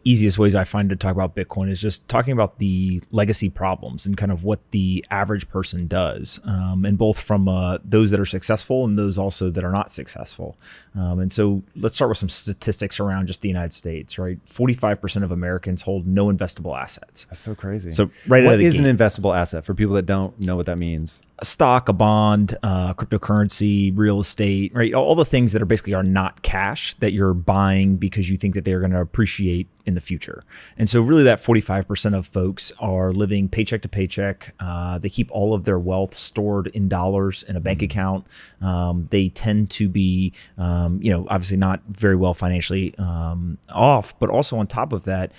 easiest ways I find to talk about Bitcoin is just talking about the legacy problems and kind of what the average person does, and both from those that are successful and those also that are not successful. And so let's start with some statistics around just the United States, right? 45% of Americans hold no investable assets. That's so crazy. So right out what of the is gate, an investable asset for people that don't know what that means? a stock, a bond, cryptocurrency, real estate, right? All the things that are basically are not cash that you're buying because you think that they're going to appreciate in the future. And so really that 45% of folks are living paycheck to paycheck. They keep all of their wealth stored in dollars in a bank account. They tend to be, obviously not very well financially off, but also on top of that,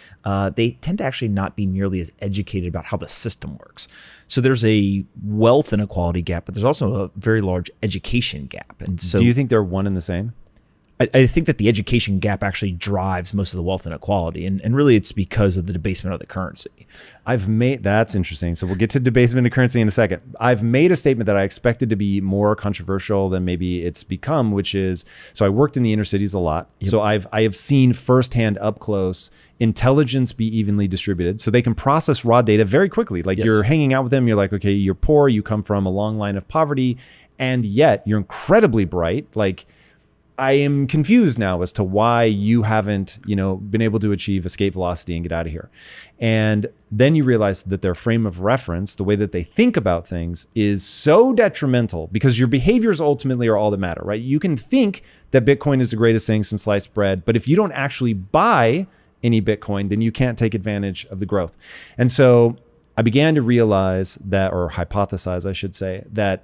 they tend to actually not be nearly as educated about how the system works. So there's a wealth inequality gap, but there's also a very large education gap. And so do you think they're one and the same? I think that the education gap actually drives most of the wealth inequality. And really it's because of the debasement of the currency. That's interesting. So we'll get to debasement of currency in a second. I've made a statement that I expected to be more controversial than maybe it's become, which is, so I worked in the inner cities a lot. Yep. So I have seen firsthand up close intelligence be evenly distributed. So they can process raw data very quickly. Like You're hanging out with them. You're like, okay, you're poor. You come from a long line of poverty. And yet you're incredibly bright. Like, I am confused now as to why you haven't, been able to achieve escape velocity and get out of here. And then you realize that their frame of reference, the way that they think about things, is so detrimental because your behaviors ultimately are all that matter, right? You can think that Bitcoin is the greatest thing since sliced bread, but if you don't actually buy any Bitcoin, then you can't take advantage of the growth. And so I began to realize that, or hypothesize, I should say, that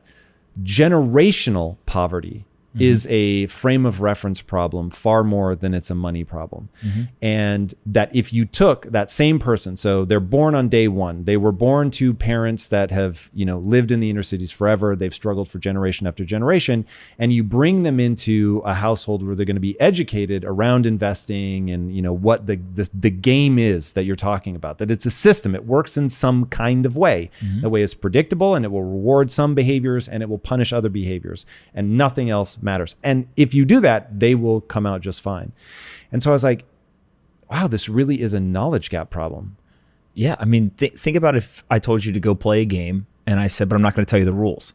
generational poverty is a frame of reference problem far more than it's a money problem. And that if you took that same person, so they're born on day one, they were born to parents that have, lived in the inner cities forever, they've struggled for generation after generation, and you bring them into a household where they're going to be educated around investing and, what the game is that you're talking about, that it's a system, it works in some kind of way. The way is predictable and it will reward some behaviors and it will punish other behaviors and nothing else matters. And if you do that, they will come out just fine. And so I was like, wow, this really is a knowledge gap problem. Yeah. I mean, think about if I told you to go play a game and I said, but I'm not going to tell you the rules,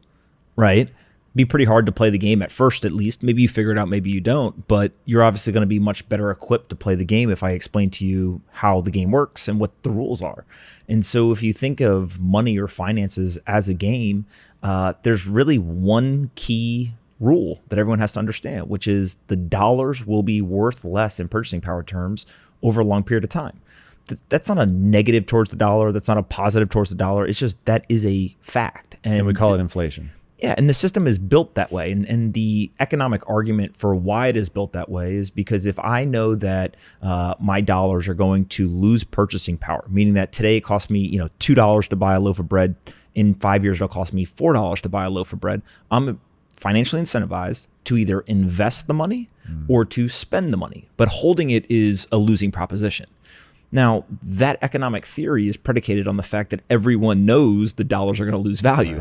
right? Be pretty hard to play the game at first, at least. Maybe you figure it out, maybe you don't, but you're obviously going to be much better equipped to play the game if I explain to you how the game works and what the rules are. And so if you think of money or finances as a game, there's really one key rule that everyone has to understand, which is the dollars will be worth less in purchasing power terms over a long period of time. That's not a negative towards the dollar. That's not a positive towards the dollar. It's just that is a fact. And we call it inflation. Yeah, and the system is built that way. And the economic argument for why it is built that way is because if I know that my dollars are going to lose purchasing power, meaning that today it costs me $2 to buy a loaf of bread, in 5 years it'll cost me $4 to buy a loaf of bread, I'm financially incentivized to either invest the money or to spend the money, but holding it is a losing proposition. Now, that economic theory is predicated on the fact that everyone knows the dollars are going to lose value,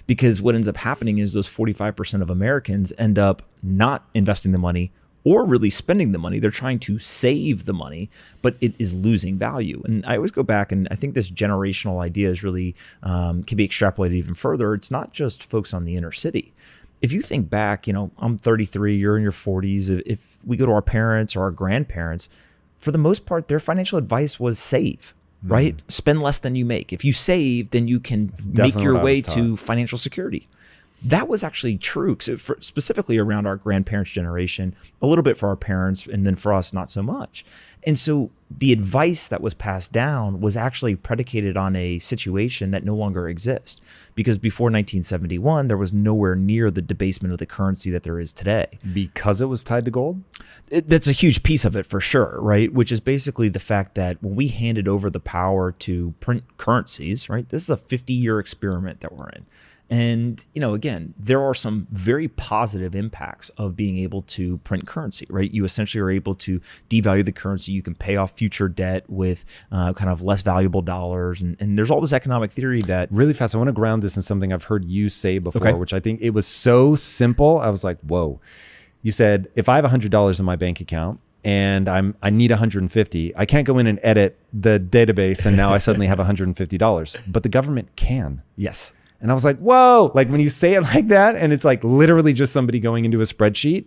because what ends up happening is those 45% of Americans end up not investing the money or really spending the money. They're trying to save the money, but it is losing value. And I always go back, and I think this generational idea is really can be extrapolated even further. It's not just folks on the inner city. If you think back, I'm 33, you're in your 40s. If we go to our parents or our grandparents, for the most part, their financial advice was save, right? Spend less than you make. If you save, then you can make your way to financial security. That was actually true, specifically around our grandparents' generation, a little bit for our parents, and then for us, not so much. And so the advice that was passed down was actually predicated on a situation that no longer exists, because before 1971, there was nowhere near the debasement of the currency that there is today. Because it was tied to gold? That's a huge piece of it for sure, right? Which is basically the fact that when we handed over the power to print currencies, right? This is a 50-year experiment that we're in. And, again, there are some very positive impacts of being able to print currency, right? You essentially are able to devalue the currency. You can pay off future debt with kind of less valuable dollars. And there's all this economic theory that... Really fast, I want to ground this in something I've heard you say before, which I think it was so simple. I was like, whoa. You said, if I have $100 in my bank account and I need 150. I can't go in and edit the database and now I suddenly have $150, but the government can. Yes. And I was like, whoa, like when you say it like that, and it's like literally just somebody going into a spreadsheet,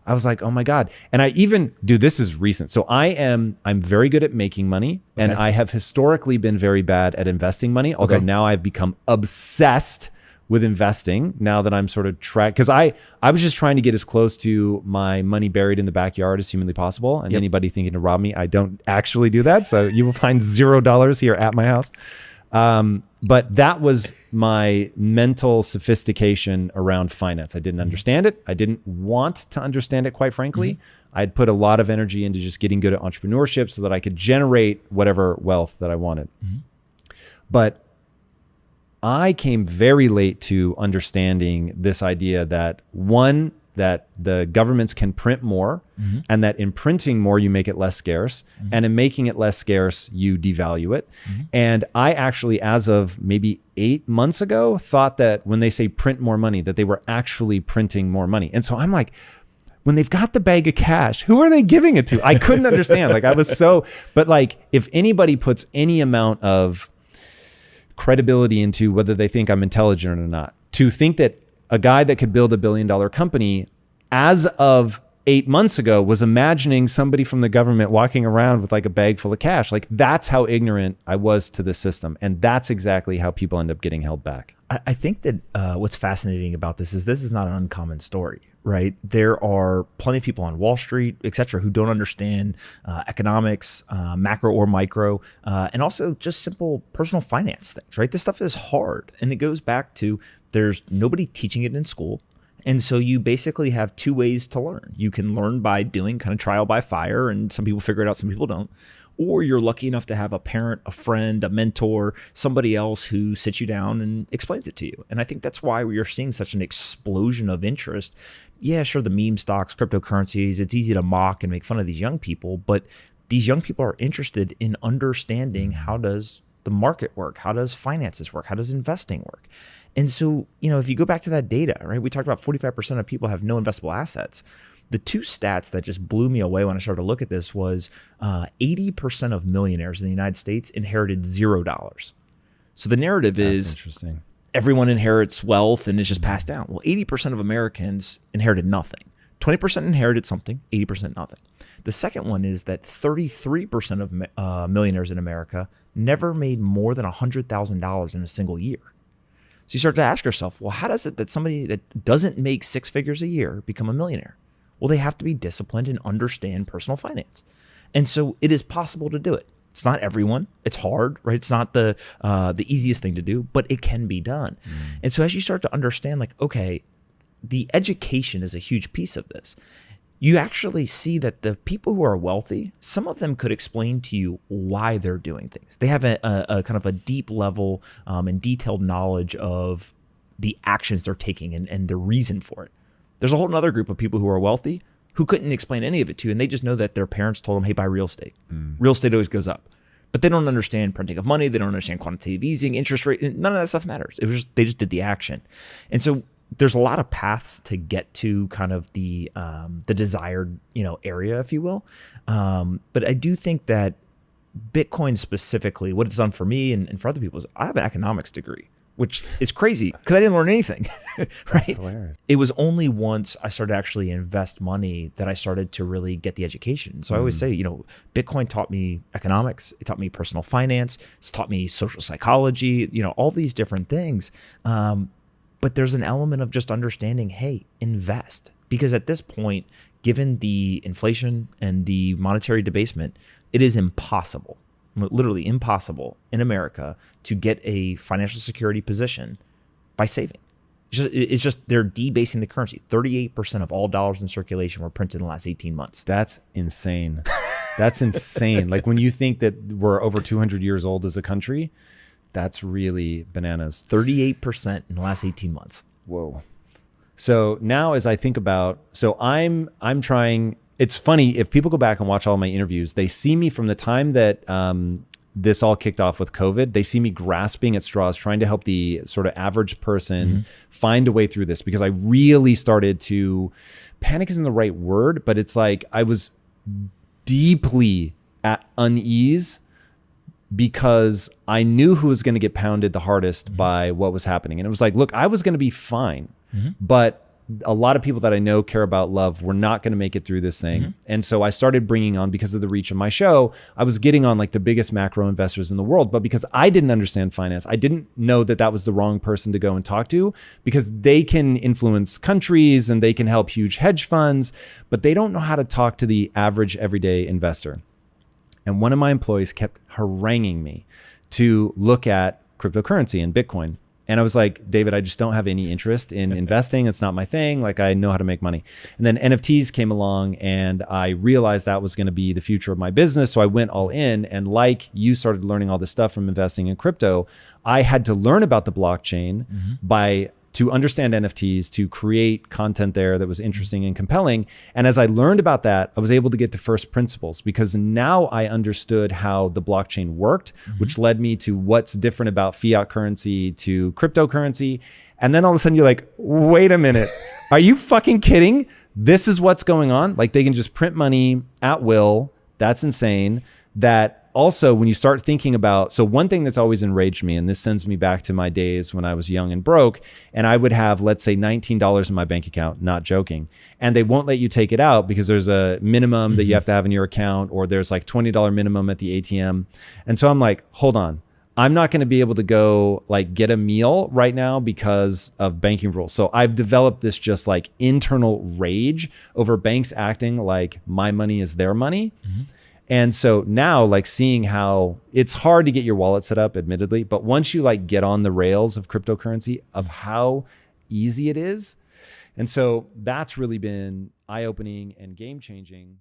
I was like, oh my God. And I even this is recent. So I'm very good at making money, and I have historically been very bad at investing money. Although now I've become obsessed with investing now that I'm sort of because I was just trying to get as close to my money buried in the backyard as humanly possible. And anybody thinking to rob me, I don't actually do that. So you will find $0 here at my house. But that was my mental sophistication around finance. I didn't understand it. I didn't want to understand it, quite frankly. I'd put a lot of energy into just getting good at entrepreneurship so that I could generate whatever wealth that I wanted. But I came very late to understanding this idea that that the governments can print more, and that in printing more, you make it less scarce. And in making it less scarce, you devalue it. And I actually, as of maybe 8 months ago, thought that when they say print more money, that they were actually printing more money. And so I'm like, when they've got the bag of cash, who are they giving it to? I couldn't understand. But like, if anybody puts any amount of credibility into whether they think I'm intelligent or not, to think that a guy that could build $1 billion company as of 8 months ago was imagining somebody from the government walking around with like a bag full of cash. Like, that's how ignorant I was to the system. And that's exactly how people end up getting held back. I think that what's fascinating about this is not an uncommon story, right? There are plenty of people on Wall Street, et cetera, who don't understand economics, macro or micro, and also just simple personal finance things, right? This stuff is hard. And it goes back to there's nobody teaching it in school. And so you basically have two ways to learn. You can learn by doing kind of trial by fire, and some people figure it out, some people don't. Or you're lucky enough to have a parent, a friend, a mentor, somebody else who sits you down and explains it to you. And I think that's why we are seeing such an explosion of interest. Yeah, sure, the meme stocks, cryptocurrencies, it's easy to mock and make fun of these young people, but these young people are interested in understanding, how does the market work? How does finances work? How does investing work? And so, if you go back to that data, right, we talked about 45% of people have no investable assets. The two stats that just blew me away when I started to look at this was 80% of millionaires in the United States inherited $0. So the narrative is interesting. Everyone inherits wealth and it's just passed down. Well, 80% of Americans inherited nothing. 20% inherited something, 80% nothing. The second one is that 33% of millionaires in America never made more than $100,000 in a single year. So you start to ask yourself, well, how does it that somebody that doesn't make six figures a year become a millionaire? Well, they have to be disciplined and understand personal finance. And so it is possible to do it. It's not everyone. It's hard, right? It's not the easiest thing to do, but it can be done. And so as you start to understand, like, okay, the education is a huge piece of this. You actually see that the people who are wealthy, some of them could explain to you why they're doing things. They have a kind of a deep level and detailed knowledge of the actions they're taking and the reason for it. There's a whole other group of people who are wealthy who couldn't explain any of it to you, and they just know that their parents told them, hey, buy real estate. Real estate always goes up. But they don't understand printing of money. They don't understand quantitative easing, interest rate. None of that stuff matters. They just did the action. And so there's a lot of paths to get to kind of the desired area, if you will. But I do think that Bitcoin specifically, what it's done for me and for other people is I have an economics degree, which is crazy because I didn't learn anything, right? That's hilarious. It was only once I started to actually invest money that I started to really get the education. So I always say, Bitcoin taught me economics. It taught me personal finance. It's taught me social psychology, all these different things. But there's an element of just understanding, hey, invest. Because at this point, given the inflation and the monetary debasement, it is impossible, literally impossible in America to get a financial security position by saving. It's just they're debasing the currency. 38% of all dollars in circulation were printed in the last 18 months. That's insane. That's insane. Like when you think that we're over 200 years old as a country, that's really bananas. 38% in the last 18 months. Whoa. So now as I think about, I'm trying, it's funny, if people go back and watch all my interviews, they see me from the time that this all kicked off with COVID, they see me grasping at straws, trying to help the sort of average person find a way through this, because I really started to, panic isn't the right word, but it's like I was deeply at unease because I knew who was going to get pounded the hardest by what was happening. And it was like, look, I was going to be fine, but a lot of people that I know care about love were not going to make it through this thing. And so I started bringing on, because of the reach of my show, I was getting on like the biggest macro investors in the world. But because I didn't understand finance, I didn't know that that was the wrong person to go and talk to, because they can influence countries and they can help huge hedge funds, but they don't know how to talk to the average everyday investor. And one of my employees kept haranguing me to look at cryptocurrency and Bitcoin. And I was like, David, I just don't have any interest in investing. It's not my thing. Like, I know how to make money. And then NFTs came along and I realized that was going to be the future of my business. So I went all in. And like you started learning all this stuff from investing in crypto, I had to learn about the blockchain to understand NFTs, to create content there that was interesting and compelling. And as I learned about that, I was able to get to first principles, because now I understood how the blockchain worked, which led me to what's different about fiat currency to cryptocurrency. And then all of a sudden you're like, wait a minute, are you fucking kidding? This is what's going on? Like, they can just print money at will. That's insane. That also, when you start thinking about, so one thing that's always enraged me, and this sends me back to my days when I was young and broke, and I would have, let's say, $19 in my bank account, not joking, and they won't let you take it out because there's a minimum that you have to have in your account, or there's like $20 minimum at the ATM. And so I'm like, hold on, I'm not going to be able to go like get a meal right now because of banking rules. So I've developed this just like internal rage over banks acting like my money is their money. And so now, like, seeing how it's hard to get your wallet set up, admittedly, but once you like get on the rails of cryptocurrency, of how easy it is. And so that's really been eye-opening and game-changing.